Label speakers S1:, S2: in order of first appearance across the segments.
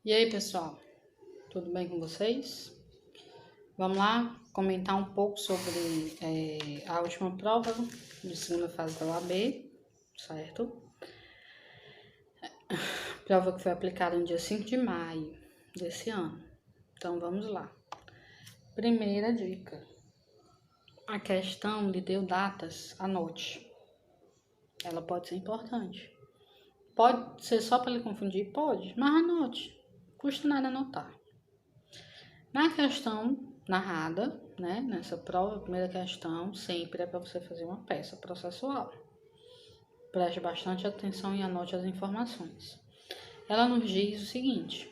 S1: E aí, pessoal, tudo bem com vocês? Vamos lá comentar um pouco sobre a última prova de segunda fase da OAB, certo? Prova que foi aplicada no dia 5 de maio desse ano. Então, vamos lá. Primeira dica. A questão lhe deu datas, anote. Ela pode ser importante. Pode ser só para lhe confundir? Pode, mas anote. Custa nada anotar. Na questão narrada, né, nessa prova, a primeira questão sempre é para você fazer uma peça processual. Preste bastante atenção e anote as informações. Ela nos diz o seguinte: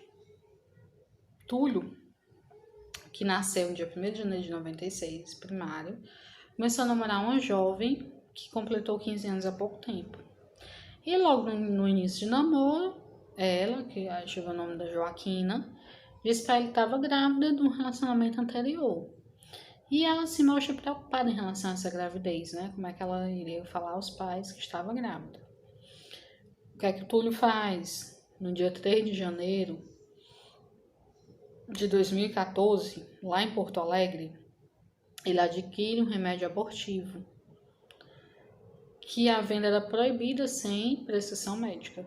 S1: Túlio, que nasceu no dia 1º de janeiro de 96, primário, começou a namorar uma jovem que completou 15 anos há pouco tempo. E logo no início de namoro, ela, que acho o nome da Joaquina, disse para ele que estava grávida de um relacionamento anterior. E ela se mostra preocupada em relação a essa gravidez, né? Como é que ela iria falar aos pais que estava grávida. O que é que o Túlio faz? No dia 3 de janeiro de 2014, lá em Porto Alegre, ele adquire um remédio abortivo, que a venda era proibida sem prescrição médica,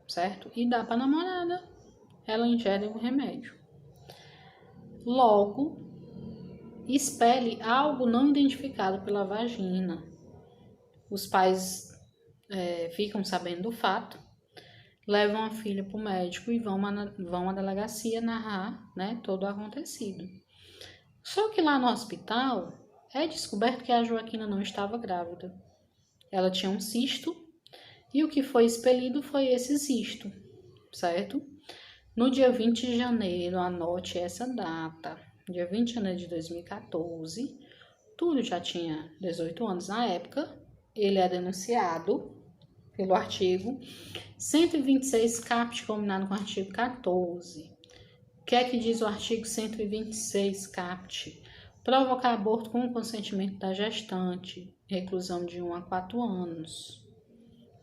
S1: certo? E dá para a namorada, ela ingere o remédio. Logo, expele algo não identificado pela vagina. Os pais ficam sabendo do fato, levam a filha para o médico e vão à delegacia narrar, né, todo o acontecido. Só que lá no hospital é descoberto que a Joaquina não estava grávida. Ela tinha um cisto e o que foi expelido foi esse cisto, certo? No dia 20 de janeiro, anote essa data, dia 20 de janeiro de 2014, Túlio já tinha 18 anos na época, ele é denunciado pelo artigo 126 caput combinado com o artigo 14. O que é que diz o artigo 126 caput? Provocar aborto com o consentimento da gestante, reclusão de 1 a 4 anos,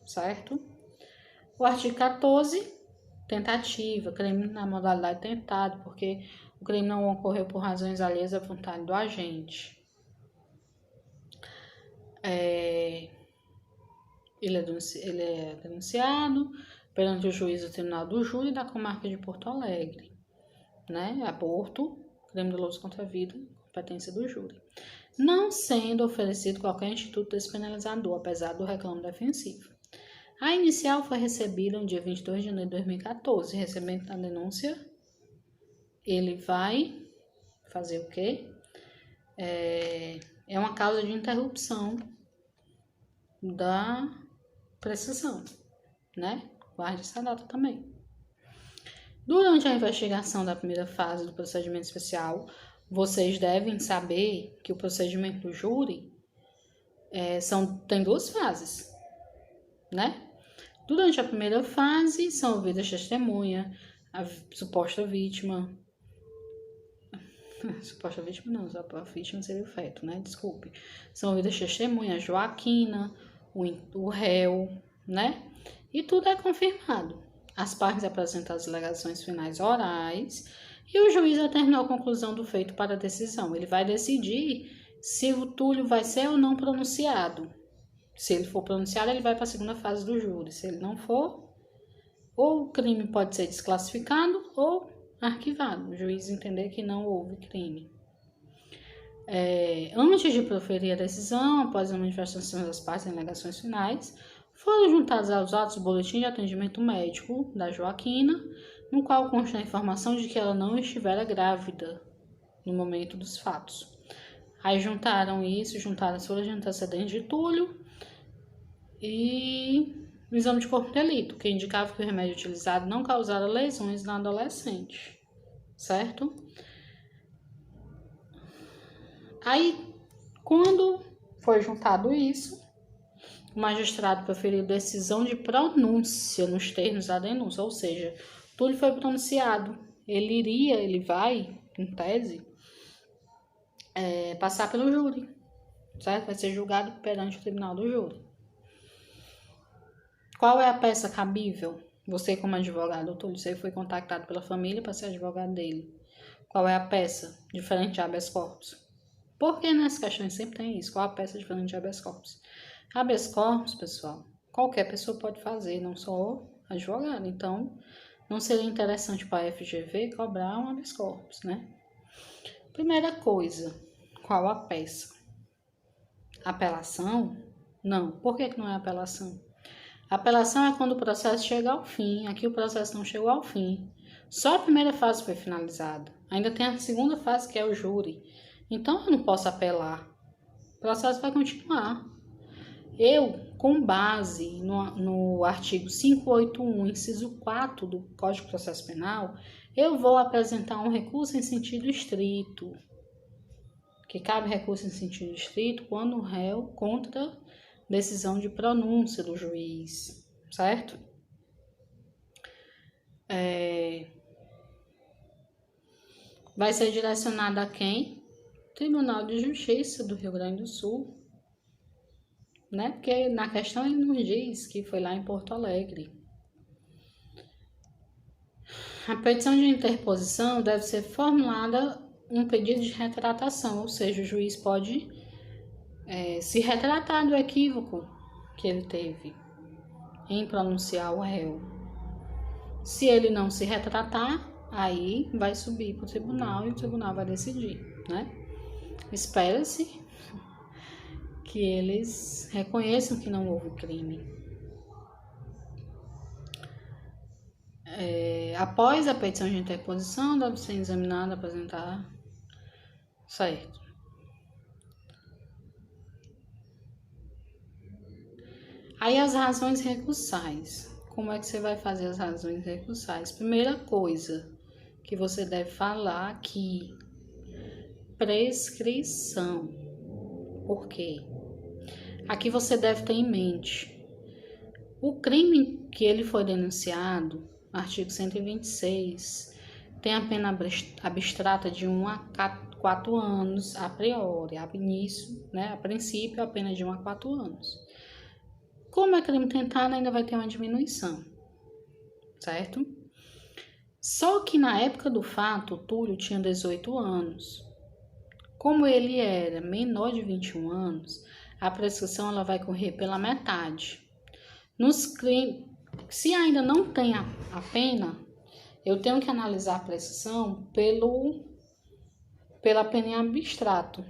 S1: certo? O artigo 14, tentativa, crime na modalidade tentado, porque o crime não ocorreu por razões alheias à vontade do agente. Ele é denunciado perante o juiz do Tribunal do Júri da comarca de Porto Alegre, né? Aborto, crime doloso contra a vida, competência do júri. Não sendo oferecido qualquer instituto despenalizador, apesar do reclamo defensivo. A inicial foi recebida no dia 22 de janeiro de 2014. Recebendo a denúncia, ele vai fazer o quê? É uma causa de interrupção da prescrição, né? Guarde essa data também. Durante a investigação da primeira fase do procedimento especial, vocês devem saber que o procedimento do júri tem 2 fases, né? Durante a primeira fase, são ouvidas testemunha, a suposta vítima. Suposta vítima não, a vítima seria o feto, né? Desculpe. São ouvidas testemunha, a Joaquina, o réu, né? E tudo é confirmado. As partes apresentam as alegações finais orais e o juiz determinou a conclusão do feito para a decisão. Ele vai decidir se o Túlio vai ser ou não pronunciado. Se ele for pronunciado, ele vai para a segunda fase do júri. Se ele não for, ou o crime pode ser desclassificado ou arquivado. O juiz entender que não houve crime. Antes de proferir a decisão, após a manifestação das partes em alegações finais, foram juntados aos autos o boletim de atendimento médico da Joaquina, no qual consta a informação de que ela não estivera grávida no momento dos fatos. Aí juntaram as folhas de antecedentes de Túlio e o exame de corpo de delito, que indicava que o remédio utilizado não causara lesões na adolescente, certo? Aí, quando foi juntado isso, o magistrado proferiu decisão de pronúncia nos termos da denúncia, ou seja, Túlio foi pronunciado. Ele vai, em tese, passar pelo júri, certo? Vai ser julgado perante o tribunal do júri. Qual é a peça cabível? Você, como advogado, Túlio, você foi contactado pela família para ser advogado dele. Qual é a peça diferente de habeas corpus? Porque nessas questões sempre tem isso. Qual a peça diferente de habeas corpus? Habeas corpus, pessoal, qualquer pessoa pode fazer, não só advogado. Então, não seria interessante para a FGV cobrar um habeas corpus, né? Primeira coisa, qual a peça? Apelação? Não. Por que não é apelação? Apelação é quando o processo chega ao fim. Aqui o processo não chegou ao fim. Só a primeira fase foi finalizada. Ainda tem a segunda fase, que é o júri. Então, eu não posso apelar. O processo vai continuar. Eu, com base no artigo 581, inciso 4 do Código de Processo Penal, eu vou apresentar um recurso em sentido estrito. Que cabe recurso em sentido estrito quando o réu contra decisão de pronúncia do juiz, certo? Vai ser direcionado a quem? Tribunal de Justiça do Rio Grande do Sul, né? Porque na questão ele nos diz que foi lá em Porto Alegre. A petição de interposição deve ser formulada um pedido de retratação, ou seja, o juiz pode se retratar do equívoco que ele teve em pronunciar o réu. Se ele não se retratar, aí vai subir para o tribunal e o tribunal vai decidir, né? Espera-se que eles reconheçam que não houve crime. Após a petição de interposição, deve ser examinada, apresentar, certo. Aí as razões recursais. Como é que você vai fazer as razões recursais? Primeira coisa que você deve falar aqui, prescrição. Por quê? Aqui você deve ter em mente o crime que ele foi denunciado, artigo 126, tem a pena abstrata de 1 a 4 anos a priori, a início, né? A princípio, a pena de 1 a 4 anos. Como é crime tentado, ainda vai ter uma diminuição, certo? Só que na época do fato, o Túlio tinha 18 anos. Como ele era menor de 21 anos, a prescrição ela vai correr pela metade. Nos crimes, se ainda não tem a pena, eu tenho que analisar a prescrição pela pena em abstrato.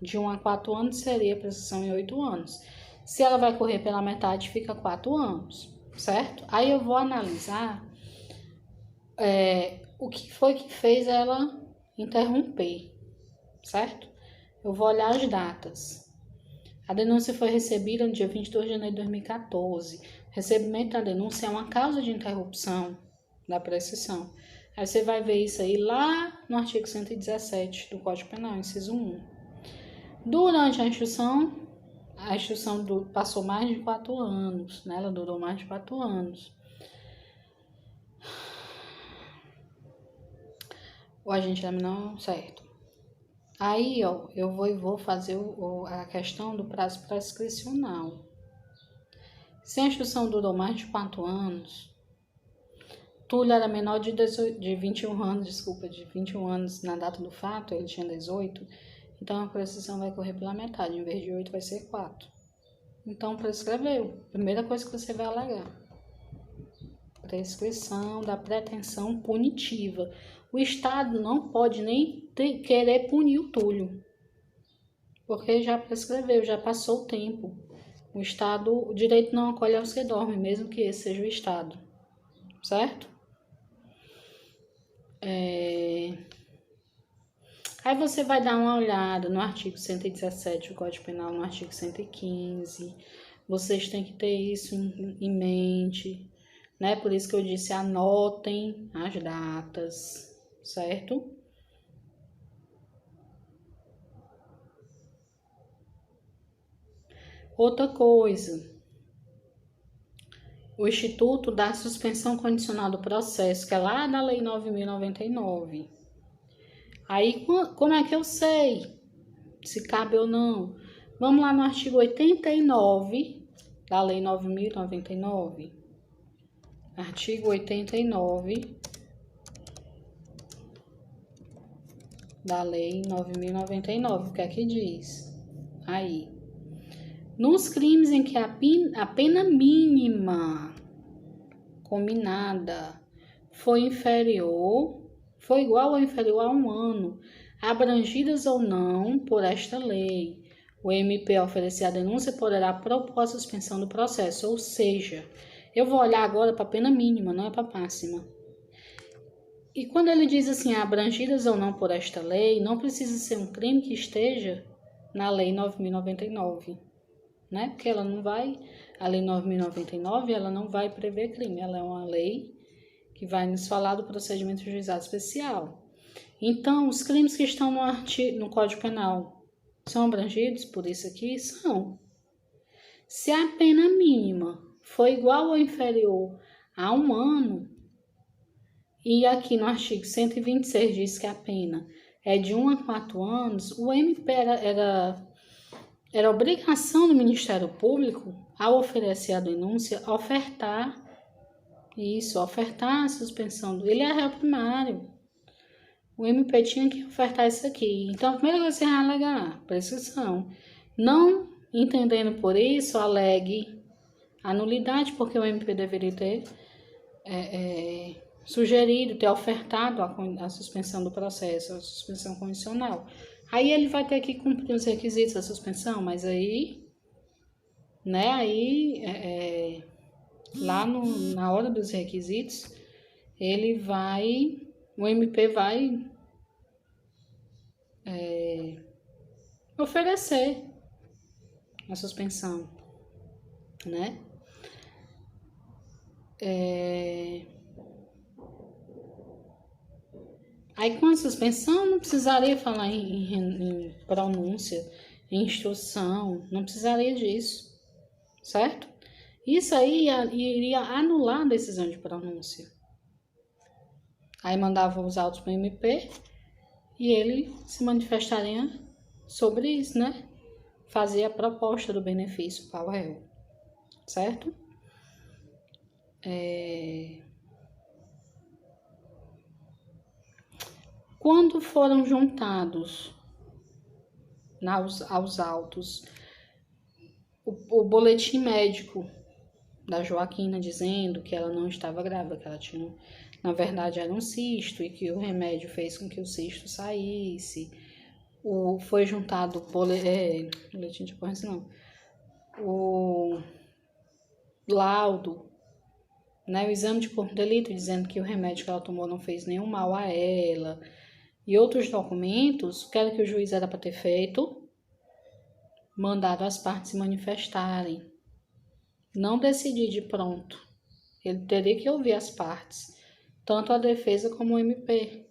S1: De 1 a 4 anos seria a prescrição em 8 anos. Se ela vai correr pela metade, fica 4 anos, certo? Aí eu vou analisar o que foi que fez ela interromper, certo? Eu vou olhar as datas. A denúncia foi recebida no dia 22 de janeiro de 2014. Recebimento da denúncia é uma causa de interrupção da prescrição. Aí você vai ver isso aí lá no artigo 117 do Código Penal, inciso 1. Durante a instrução passou mais de 4 anos, né? Ela durou mais de 4 anos. O agente não, certo. Aí, eu vou fazer a questão do prazo prescricional. Se a instrução durou mais de 4 anos, Túlio era menor de 21 anos na data do fato, ele tinha 18, então a prescrição vai correr pela metade, em vez de 8 vai ser 4. Então, prescreveu. Primeira coisa que você vai alegar. Prescrição da pretensão punitiva. O Estado não pode nem querer punir o Túlio, porque já prescreveu, já passou o tempo. O direito não acolhe aos que dormem, mesmo que esse seja o Estado, certo? Aí você vai dar uma olhada no artigo 117 do Código Penal, no artigo 115. Vocês têm que ter isso em mente, né? Por isso que eu disse, anotem as datas, certo? Outra coisa, o Instituto da Suspensão Condicional do Processo, que é lá da Lei 9.099. Aí, como é que eu sei se cabe ou não? Vamos lá no artigo 89 da Lei 9.099. artigo 89 da Lei 9.099, o que é que diz? Aí, nos crimes em que a pena mínima combinada foi igual ou inferior a 1 ano, abrangidas ou não por esta lei, o MP a oferecer a denúncia poderá propor a suspensão do processo, ou seja, eu vou olhar agora para a pena mínima, não é para a máxima. E quando ele diz assim, abrangidas ou não por esta lei, não precisa ser um crime que esteja na Lei 9.099, né? Porque ela não vai, a Lei 9.099, ela não vai prever crime, ela é uma lei que vai nos falar do procedimento de juizado especial. Então, os crimes que estão no Código Penal são abrangidos por isso aqui? São. Se a pena mínima for igual ou inferior a 1 ano, e aqui no artigo 126 diz que a pena é de 1 a 4 anos, o MP era obrigação do Ministério Público, ao oferecer a denúncia, ofertar a suspensão. Ele é réu primário. O MP tinha que ofertar isso aqui. Então, a primeira coisa que você vai alegar, prescrição. Não entendendo por isso, alegue a nulidade, porque o MP deveria ter sugerido, ter ofertado a suspensão do processo, a suspensão condicional. Aí ele vai ter que cumprir os requisitos da suspensão, mas aí, né, lá na hora dos requisitos, o MP vai oferecer a suspensão, né? Aí com a suspensão não precisaria falar em pronúncia, em instrução, não precisaria disso, certo? Isso aí iria anular a decisão de pronúncia. Aí mandava os autos para o MP e ele se manifestaria sobre isso, né? Fazer a proposta do benefício para o réu, certo? Quando foram juntados aos autos o boletim médico da Joaquina dizendo que ela não estava grávida, que ela tinha, na verdade, era um cisto e que o remédio fez com que o cisto saísse. Foi juntado boletim de ocorrência, não. O laudo, né, o exame de corpo de delito dizendo que o remédio que ela tomou não fez nenhum mal a ela e outros documentos, o que era que o juiz era para ter feito? Mandado as partes se manifestarem. Não decidir de pronto. Ele teria que ouvir as partes, tanto a defesa como o MP,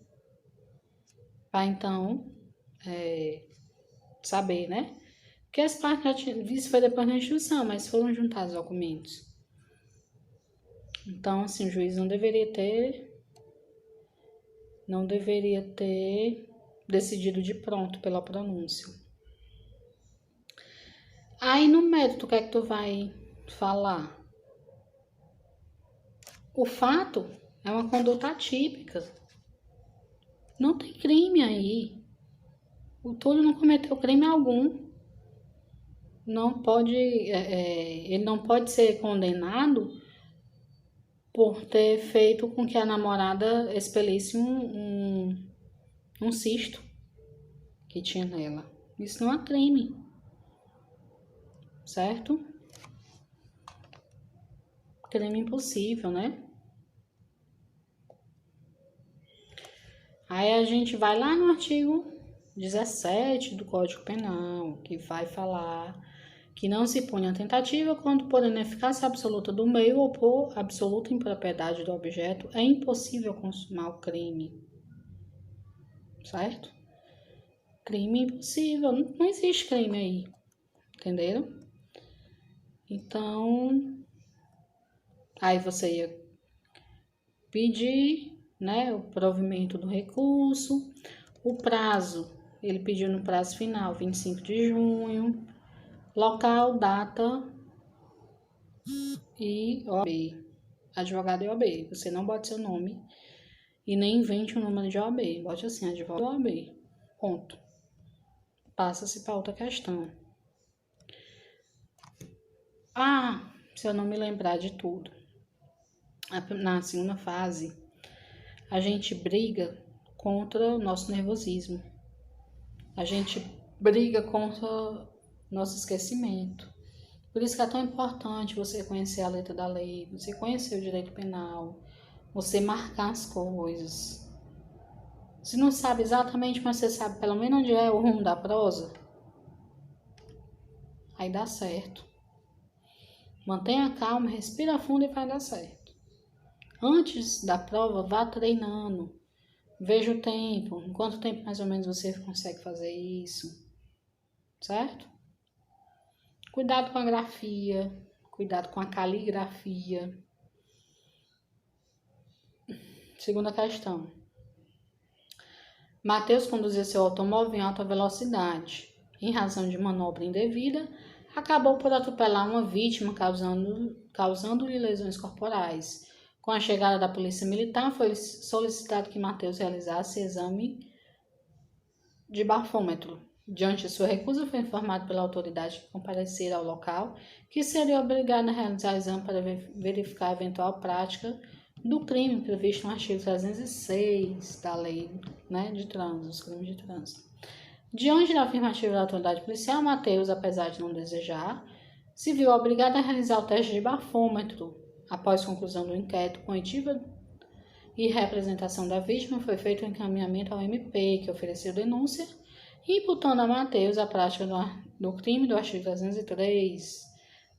S1: para então saber, né? Porque as partes já tinham, isso foi depois da instrução, mas foram juntados documentos. Então, assim, o juiz não deveria ter decidido de pronto pela pronúncia. Aí no mérito, o que é que tu vai falar? O fato é uma conduta atípica. Não tem crime aí. O Túlio não cometeu crime algum. Ele não pode ser condenado por ter feito com que a namorada expelisse um cisto que tinha nela. Isso não é crime, certo? Crime impossível, né? Aí a gente vai lá no artigo 17 do Código Penal, que vai falar que não se pune a tentativa quando por ineficácia absoluta do meio ou por absoluta impropriedade do objeto é impossível consumar o crime, certo? Crime impossível, não existe crime aí, entenderam? Então, aí você ia pedir, né, o provimento do recurso, o prazo, ele pediu no prazo final, 25 de junho, local, data e OAB. advogado de OAB. Você não bote seu nome e nem invente um número de OAB. Bote assim, advogado de OAB. Ponto. Passa-se para outra questão. Se eu não me lembrar de tudo. Na segunda fase, a gente briga contra o nosso nervosismo. A gente briga contra o nosso esquecimento. Por isso que é tão importante você conhecer a letra da lei, você conhecer o direito penal, você marcar as coisas. Se não sabe exatamente, mas você sabe pelo menos onde é o rumo da prosa, aí dá certo. Mantenha calma, respira fundo e vai dar certo. Antes da prova, vá treinando. Veja o tempo, em quanto tempo mais ou menos você consegue fazer isso, certo? Cuidado com a grafia, cuidado com a caligrafia. Segunda questão. Mateus conduzia seu automóvel em alta velocidade. Em razão de manobra indevida, acabou por atropelar uma vítima, causando-lhe lesões corporais. Com a chegada da polícia militar, foi solicitado que Mateus realizasse exame de bafômetro. Diante de sua recusa, foi informado pela autoridade que comparecera ao local que seria obrigado a realizar o exame para verificar a eventual prática do crime previsto no artigo 306 da Lei, de Trânsito, os crimes de trânsito. Diante da afirmativa da autoridade policial, Mateus, apesar de não desejar, se viu obrigado a realizar o teste de bafômetro. Após conclusão do inquérito com oitiva e representação da vítima, foi feito o encaminhamento ao MP, que ofereceu denúncia, imputando a Mateus a prática do crime do artigo 303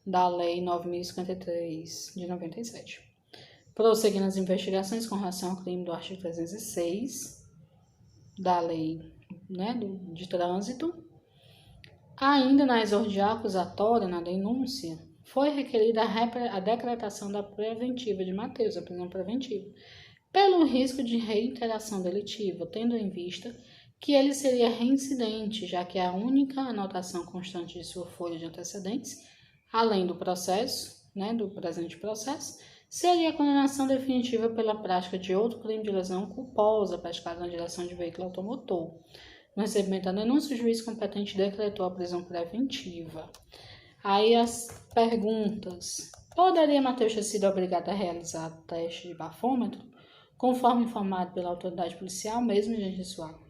S1: da Lei 9.053 de 97. Prosseguindo as investigações com relação ao crime do artigo 306 da Lei de Trânsito, ainda na exordia acusatória, na denúncia, foi requerida a decretação da preventiva de Mateus, a prisão preventiva, pelo risco de reiteração delitiva, tendo em vista que ele seria reincidente, já que a única anotação constante de sua folha de antecedentes, além do processo, do presente processo, seria a condenação definitiva pela prática de outro crime de lesão culposa praticado na direção de veículo automotor. No recebimento da denúncia, o juiz competente decretou a prisão preventiva. Aí as perguntas. Poderia Mateus ter sido obrigado a realizar teste de bafômetro, conforme informado pela autoridade policial, mesmo diante de sua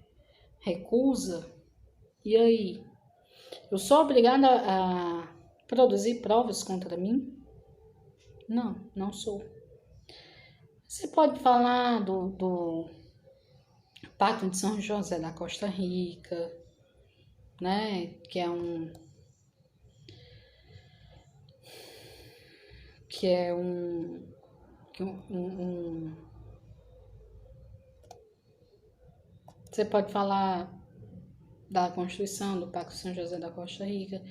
S1: recusa? E aí? Eu sou obrigada a produzir provas contra mim? Não, não sou. Você pode falar do Pacto de São José da Costa Rica, que é um Você pode falar da Constituição do Pacto de São José da Costa Rica,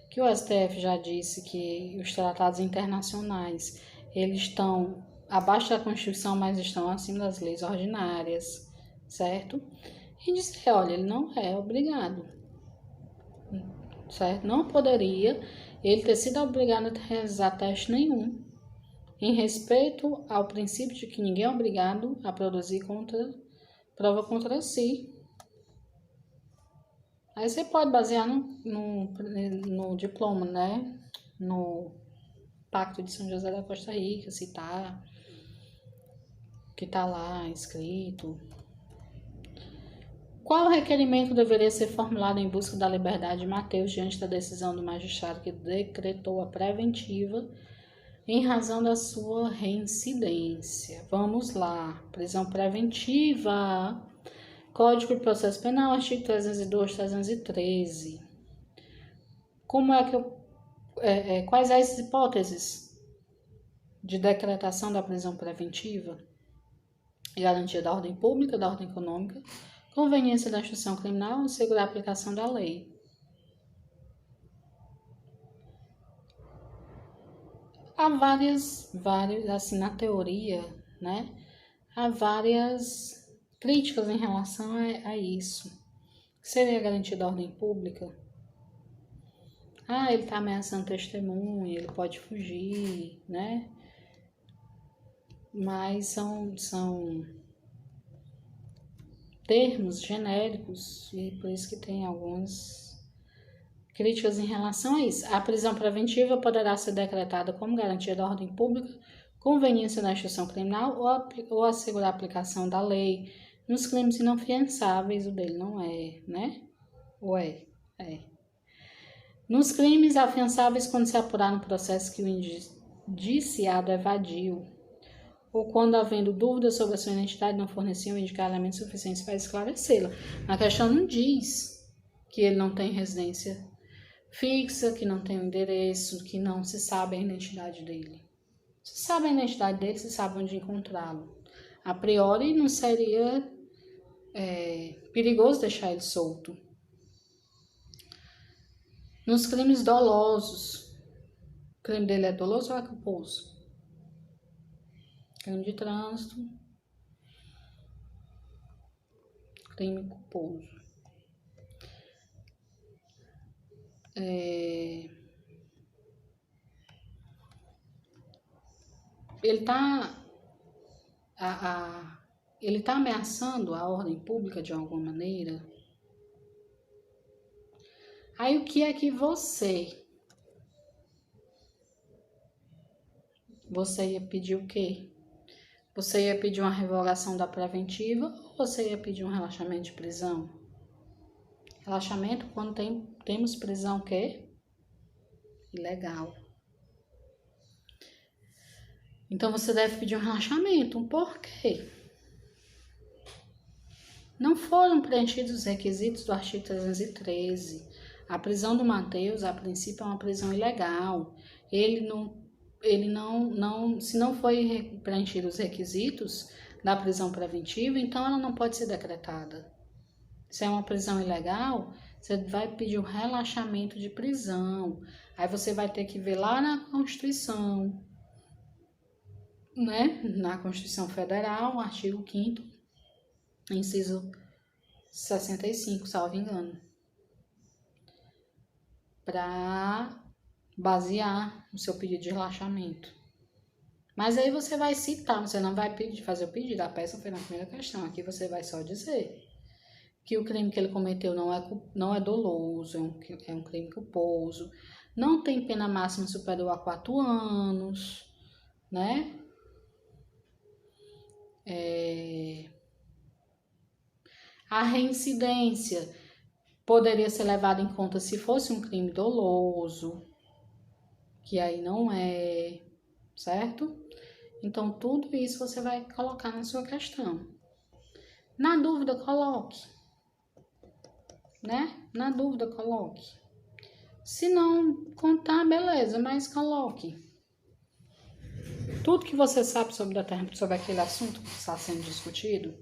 S1: que o STF já disse que os tratados internacionais, eles estão abaixo da Constituição, mas estão acima das leis ordinárias, certo? E disse, olha, ele não é obrigado, certo? Não poderia ele ter sido obrigado a realizar teste nenhum, em respeito ao princípio de que ninguém é obrigado a produzir prova contra si. Aí você pode basear no diploma, no Pacto de São José da Costa Rica, citar que está lá escrito. Qual requerimento deveria ser formulado em busca da liberdade de Mateus diante da decisão do magistrado que decretou a preventiva em razão da sua reincidência? Vamos lá. Prisão preventiva. Código de Processo Penal, artigo 302, 313. Como é que quais as hipóteses de decretação da prisão preventiva? Garantia da ordem pública, da ordem econômica, conveniência da instrução criminal e segurar a aplicação da lei. Há várias, assim, na teoria, há várias críticas em relação a isso. Seria garantia da ordem pública? Ele está ameaçando testemunha, ele pode fugir, mas são termos genéricos e por isso que tem algumas críticas em relação a isso. A prisão preventiva poderá ser decretada como garantia da ordem pública, conveniência da instituição criminal ou assegurar a aplicação da lei nos crimes inafiançáveis. O dele não é, né? Ou é? É. Nos crimes afiançáveis, quando se apurar no processo que o indiciado evadiu, ou quando, havendo dúvida sobre a sua identidade, não fornecia ou indicar elementos suficientes para esclarecê-la. A questão não diz que ele não tem residência fixa, que não tem um endereço, que não se sabe a identidade dele. Se sabe a identidade dele, se sabe onde encontrá-lo. A priori, não seria perigoso deixar ele solto. Nos crimes dolosos, o crime dele é doloso ou é culposo? Crime de trânsito, crime culposo. Ele está ameaçando a ordem pública de alguma maneira. Aí o que é que você ia pedir o quê? Você ia pedir uma revogação da preventiva ou você ia pedir um relaxamento de prisão? Relaxamento quando temos prisão o quê? Ilegal. Então você deve pedir um relaxamento. Por quê? Não foram preenchidos os requisitos do artigo 313. A prisão do Matheus, a princípio, é uma prisão ilegal. Se não foi preenchido os requisitos da prisão preventiva, então ela não pode ser decretada. Se é uma prisão ilegal, você vai pedir um relaxamento de prisão. Aí você vai ter que ver lá na Constituição, né? Na Constituição Federal, artigo 5º, inciso 65, salvo engano, para basear o seu pedido de relaxamento. Mas aí você vai citar, você não vai fazer o pedido, a peça foi na primeira questão, aqui você vai só dizer que o crime que ele cometeu não é doloso, é um crime culposo, não tem pena máxima superior a 4 anos, né? A reincidência poderia ser levada em conta se fosse um crime doloso, que aí não é, certo? Então, tudo isso você vai colocar na sua questão. Na dúvida, coloque, né? Na dúvida, coloque. Se não contar, beleza, mas coloque. Tudo que você sabe sobre aquele assunto que está sendo discutido,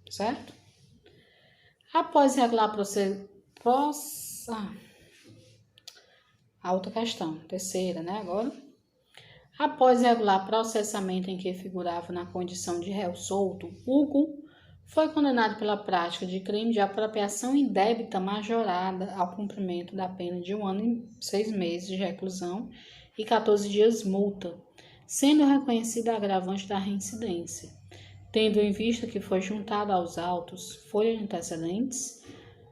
S1: certo? Após regular a outra questão, terceira, né, agora. Após regular processamento em que figurava na condição de réu solto, Hugo foi condenado pela prática de crime de apropriação indébita majorada ao cumprimento da pena de 1 ano e 6 meses de reclusão e 14 dias multa, sendo reconhecida a agravante da reincidência, tendo em vista que foi juntado aos autos folha de antecedentes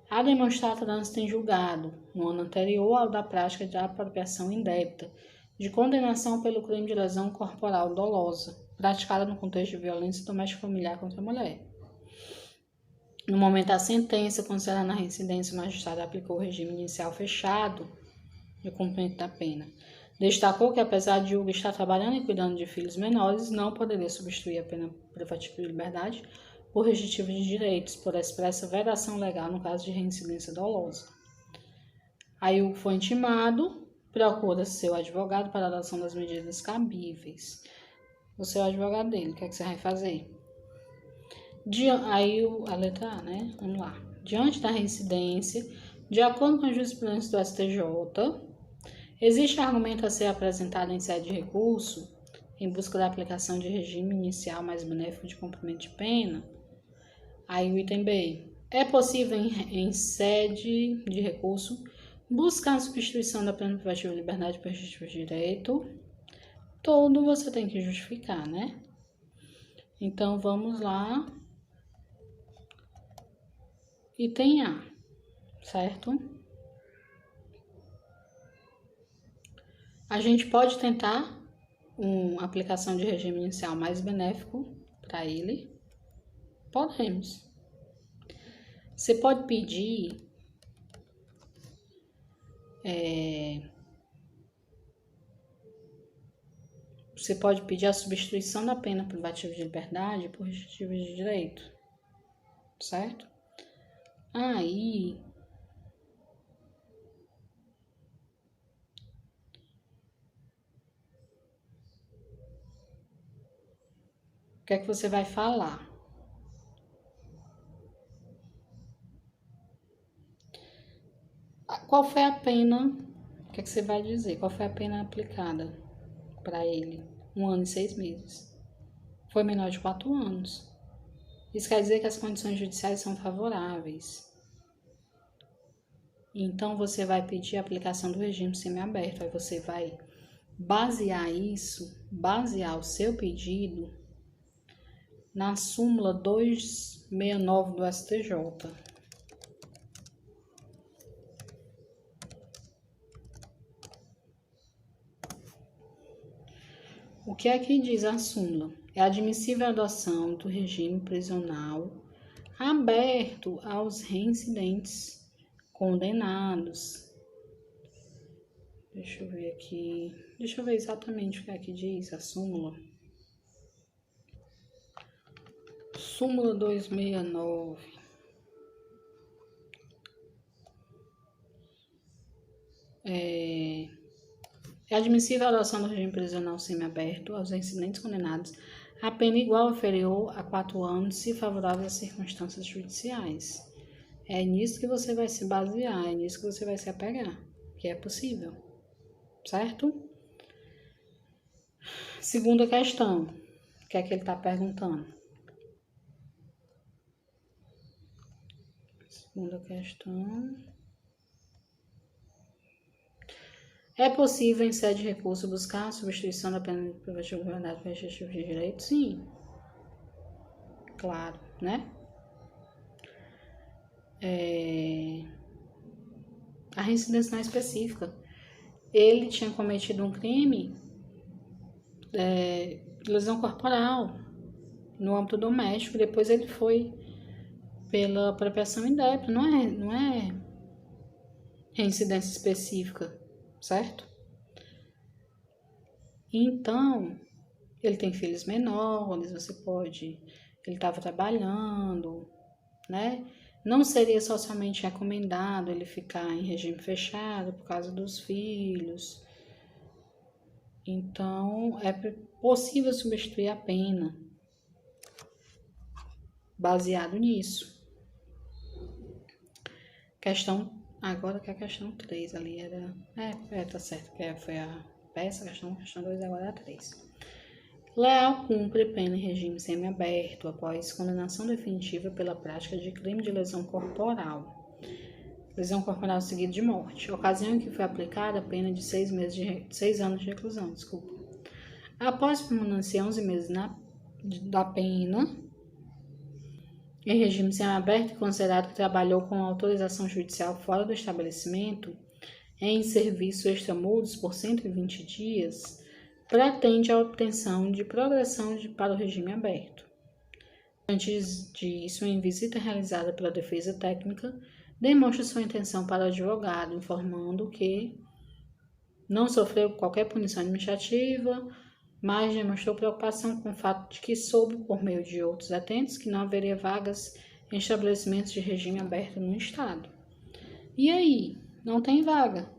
S1: a demonstrar trânsito em julgado, no ano anterior ao da prática de apropriação indébita, de condenação pelo crime de lesão corporal dolosa, praticada no contexto de violência doméstica familiar contra a mulher. No momento da sentença, considerando a reincidência, o magistrado aplicou o regime inicial fechado de cumprimento da pena. Destacou que, apesar de Hugo estar trabalhando e cuidando de filhos menores, não poderia substituir a pena privativa de liberdade por restritiva de direitos, por expressa vedação legal no caso de reincidência dolosa. Aí Hugo foi intimado, procura seu advogado para a adoção das medidas cabíveis. Você é o advogado dele, o que é que você vai fazer? Aí a letra A, né? Vamos lá. Diante da reincidência, de acordo com a jurisprudência do STJ, existe argumento a ser apresentado em sede de recurso, em busca da aplicação de regime inicial mais benéfico de cumprimento de pena? Aí o item B. É possível, em sede de recurso, buscar a substituição da pena privativa de liberdade por restritiva de direito? Todo você tem que justificar, né? Então, vamos lá. Item A, certo? A gente pode tentar uma aplicação de regime inicial mais benéfico para ele. Podemos. Você pode pedir a substituição da pena privativa de liberdade por restritiva de direito, certo? Aí, o que é que você vai falar? Qual foi a pena? O que é que você vai dizer? Qual foi a pena aplicada para ele? 1 ano e 6 meses. Foi menor de 4 anos. Isso quer dizer que as condições judiciais são favoráveis. Então, você vai pedir a aplicação do regime semiaberto. Aí você vai basear o seu pedido na súmula 269 do STJ. O que é que diz a súmula? É admissível a adoção do regime prisional aberto aos reincidentes condenados. Deixa eu ver aqui. Deixa eu ver exatamente o que é que diz a súmula. Súmula 269. É admissível a adoção do regime prisional semiaberto aos reincidentes condenados a pena igual ou inferior a 4 anos, se favorável às circunstâncias judiciais. É nisso que você vai se basear, é nisso que você vai se apegar, que é possível, certo? Segunda questão, o que é que ele está perguntando? Segunda questão. É possível, em sede de recurso, buscar a substituição da pena privativa de liberdade por restritiva de direito? Sim. Claro, né? A reincidência não é específica. Ele tinha cometido um crime de lesão corporal no âmbito doméstico, depois ele foi pela apropriação indébita, não é reincidência específica, certo? Então, ele tem filhos menores, ele estava trabalhando, né? Não seria socialmente recomendado ele ficar em regime fechado por causa dos filhos. Então, é possível substituir a pena baseado nisso. Agora que a questão 3 ali era... tá certo, que foi a questão 2 agora é a 3. Leal cumpre pena em regime semiaberto após condenação definitiva pela prática de crime de lesão corporal. Lesão corporal seguida de morte. Ocasião em que foi aplicada a pena de 6 anos de reclusão. Após permanecer 11 meses da pena, em regime semiaberto, considerado que trabalhou com autorização judicial fora do estabelecimento, em serviço extramuros por 120 dias, pretende a obtenção de progressão para o regime aberto. Antes disso, em visita realizada pela defesa técnica, demonstra sua intenção para o advogado, informando que não sofreu qualquer punição administrativa, mas demonstrou preocupação com o fato de que soube, por meio de outros atentos, que não haveria vagas em estabelecimentos de regime aberto no Estado. E aí? Não tem vaga.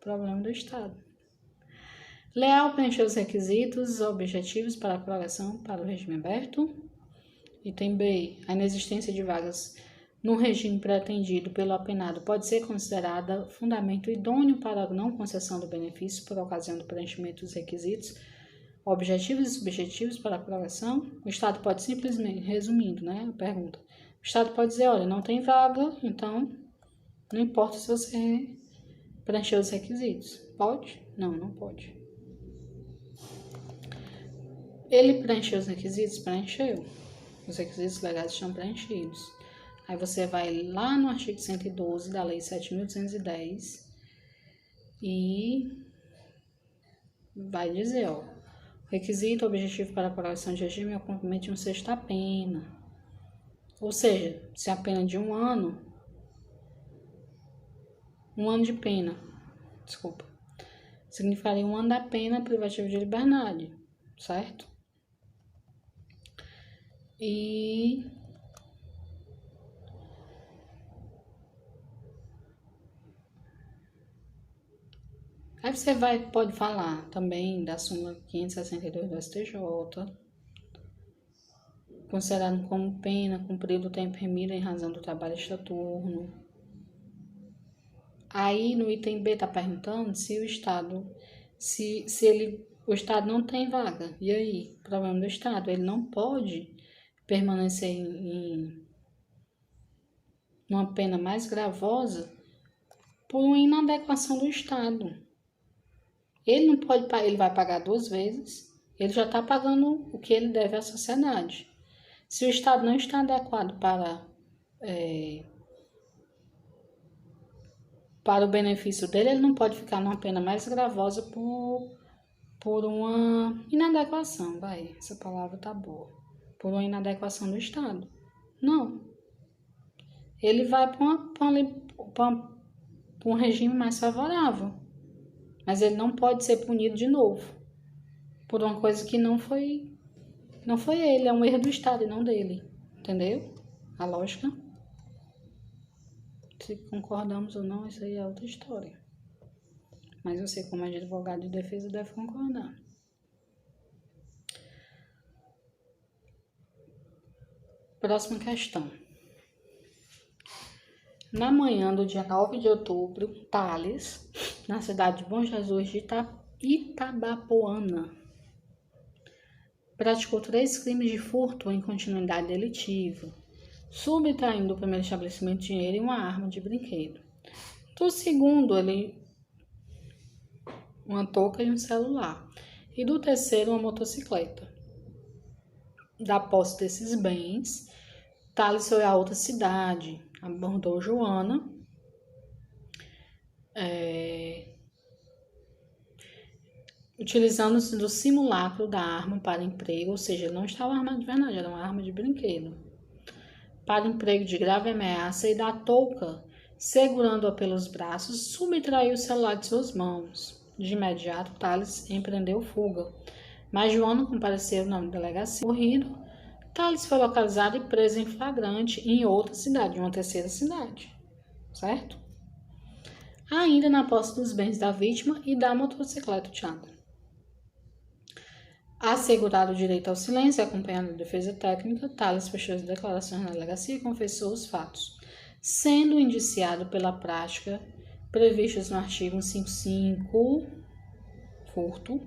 S1: Problema do Estado. Leal preencheu os requisitos objetivos para a progressão para o regime aberto. Item B. A inexistência de vagas no regime pretendido pelo apenado pode ser considerada fundamento idôneo para a não concessão do benefício por ocasião do preenchimento dos requisitos objetivos e subjetivos para a progressão. O Estado pode simplesmente, resumindo, a pergunta, o Estado pode dizer, olha, não tem vaga, então não importa se você preencher os requisitos. Pode? Não, não pode. Ele preencheu os requisitos? Preencheu. Os requisitos legais estão preenchidos. Aí você vai lá no artigo 112 da Lei 7.210 e vai dizer, ó, requisito objetivo para a correção de regime é o cumprimento de um sexto da pena. Ou seja, se a pena de um ano de pena, desculpa, significaria 1 ano da pena privativa de liberdade, certo? E aí você pode falar também da súmula 562 do STJ, considerado como pena cumprido o tempo remido em razão do trabalho extraturno. Aí no item B está perguntando se o Estado, o Estado não tem vaga. E aí, problema do Estado, ele não pode permanecer em uma pena mais gravosa por uma inadequação do Estado. Ele não pode, ele vai pagar 2 vezes, ele já está pagando o que ele deve à sociedade. Se o Estado não está adequado para o benefício dele, ele não pode ficar numa pena mais gravosa por uma inadequação, essa palavra tá boa, por uma inadequação do Estado. Não. Ele vai para um regime mais favorável, mas ele não pode ser punido de novo por uma coisa que não foi ele, é um erro do Estado e não dele, entendeu? A lógica. Se concordamos ou não, isso aí é outra história. Mas você, como advogado de defesa, deve concordar. Próxima questão. Na manhã do dia 9 de outubro, Thales, na cidade de Bom Jesus de Itabapoana, praticou 3 crimes de furto em continuidade delitiva, subtraindo do primeiro estabelecimento dinheiro e uma arma de brinquedo. Do segundo, uma touca e um celular. E do terceiro, uma motocicleta. Da posse desses bens, Thales foi a outra cidade, abordou Joana, utilizando-se do simulacro da arma para emprego, ou seja, não estava armado de verdade, era uma arma de brinquedo, para emprego de grave ameaça, e da touca, segurando-a pelos braços, subtraiu o celular de suas mãos. De imediato, Thales empreendeu fuga, mas Joana compareceu na delegacia. Corrido, Thales foi localizado e preso em flagrante em outra cidade, uma terceira cidade, certo? Ainda na posse dos bens da vítima e da motocicleta, Thiago. Assegurado o direito ao silêncio e acompanhado da defesa técnica, Thales fechou as declarações na delegacia e confessou os fatos, sendo indiciado pela prática previstas no artigo 155, furto,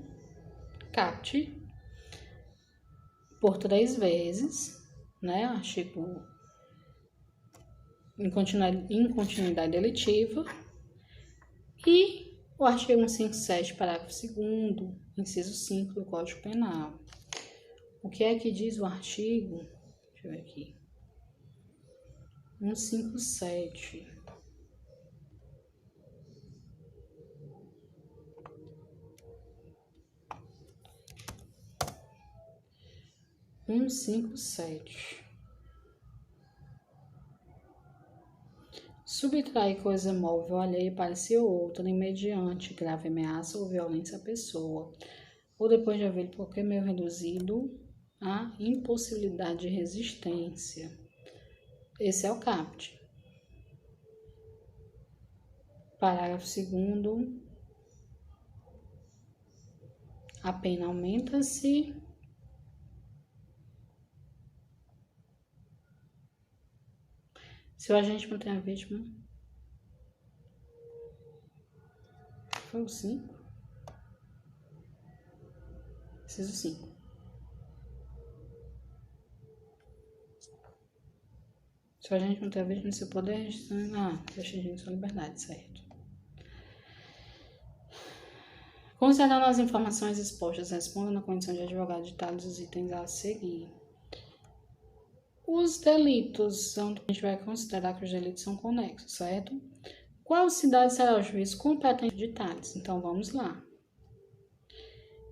S1: capte, por 3 vezes, artigo em continuidade delitiva, e o artigo 157, parágrafo 2º, inciso 5 do Código Penal. O que é que diz o artigo? Deixa eu ver aqui. 157. Subtrair coisa móvel alheia para si ou outra, mediante grave ameaça ou violência à pessoa, ou depois de haver qualquer meio reduzido à impossibilidade de resistência. Esse é o caput. Parágrafo 2º. A pena aumenta-se se o agente mantém a vítima. Foi o 5? Preciso 5. Se o agente mantém a vítima, seu poder. Deixa a gente sua liberdade, certo? Considerando as informações expostas, responda na condição de advogado de tais os itens a seguir. Os delitos, onde a gente vai considerar que os delitos são conexos, certo? Qual cidade será o juiz competente de tais? Então, vamos lá.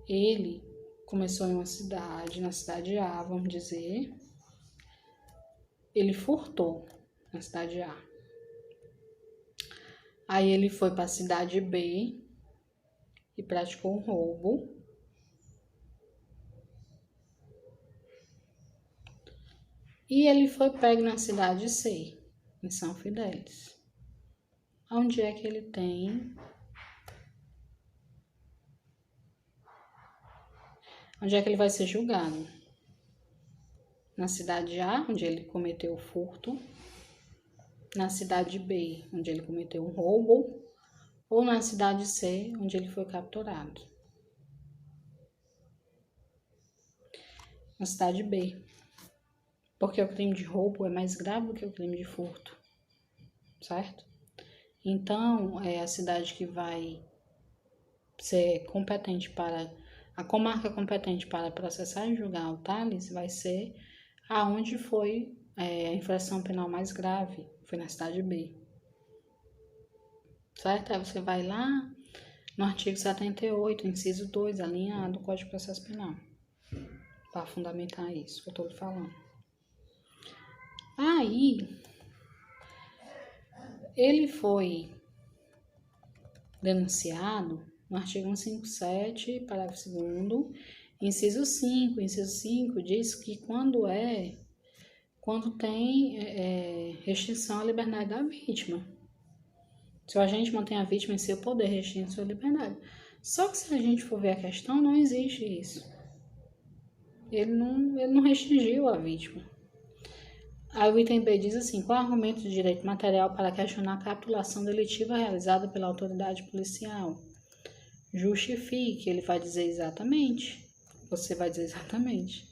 S1: Ele começou em uma cidade, na cidade A, vamos dizer. Ele furtou na cidade A. Aí ele foi para a cidade B e praticou um roubo. E ele foi pego na cidade C, em São Fidélis. Onde é que ele tem... Onde é que ele vai ser julgado? Na cidade A, onde ele cometeu o furto. Na cidade B, onde ele cometeu um roubo. Ou na cidade C, onde ele foi capturado. Na cidade B. Porque o crime de roubo é mais grave do que o crime de furto. Certo? Então, é a cidade que vai ser competente para... A comarca competente para processar e julgar o Thales vai ser aonde foi a infração penal mais grave. Foi na cidade B. Certo? Aí você vai lá no artigo 78, inciso 2, a linha A do Código de Processo Penal. Para fundamentar isso que eu estou falando. Aí, ele foi denunciado no artigo 157, parágrafo 2º, inciso 5. Inciso 5 diz que quando tem restrição à liberdade da vítima. Se o agente mantém a vítima em seu poder, restringe sua liberdade. Só que se a gente for ver a questão, não existe isso. Ele não restringiu a vítima. Aí o item B diz assim: qual é o argumento de direito material para questionar a capitulação delitiva realizada pela autoridade policial? Justifique. Ele vai dizer exatamente. Você vai dizer exatamente.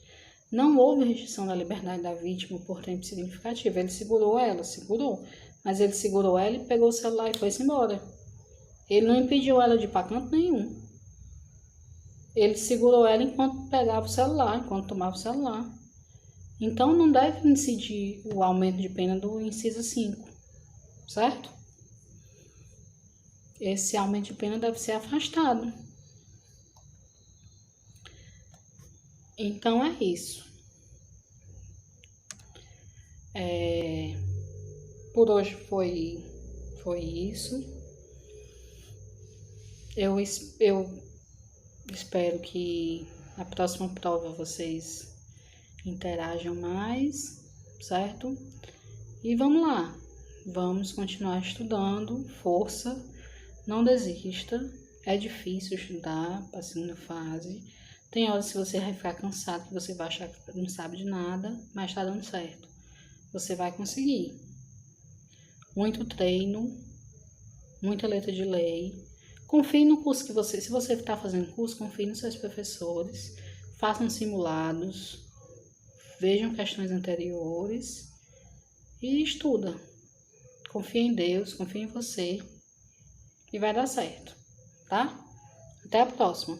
S1: Não houve restrição da liberdade da vítima por tempo significativo. Ele segurou ela, segurou. Mas ele segurou ela e pegou o celular e foi-se embora. Ele não impediu ela de ir para canto nenhum. Ele segurou ela enquanto pegava o celular, enquanto tomava o celular. Então, não deve incidir o aumento de pena do inciso 5, certo? Esse aumento de pena deve ser afastado. Então, é isso. Por hoje foi isso. Eu espero que na próxima prova vocês interajam mais, certo? E vamos lá, vamos continuar estudando, força, não desista, é difícil estudar para a segunda fase. Tem horas que você vai ficar cansado, que você vai achar que não sabe de nada, mas está dando certo. Você vai conseguir. Muito treino, muita letra de lei. Confie no curso se você está fazendo curso, confie nos seus professores, façam simulados, vejam questões anteriores e estuda. Confia em Deus, confia em você e vai dar certo, tá? Até a próxima.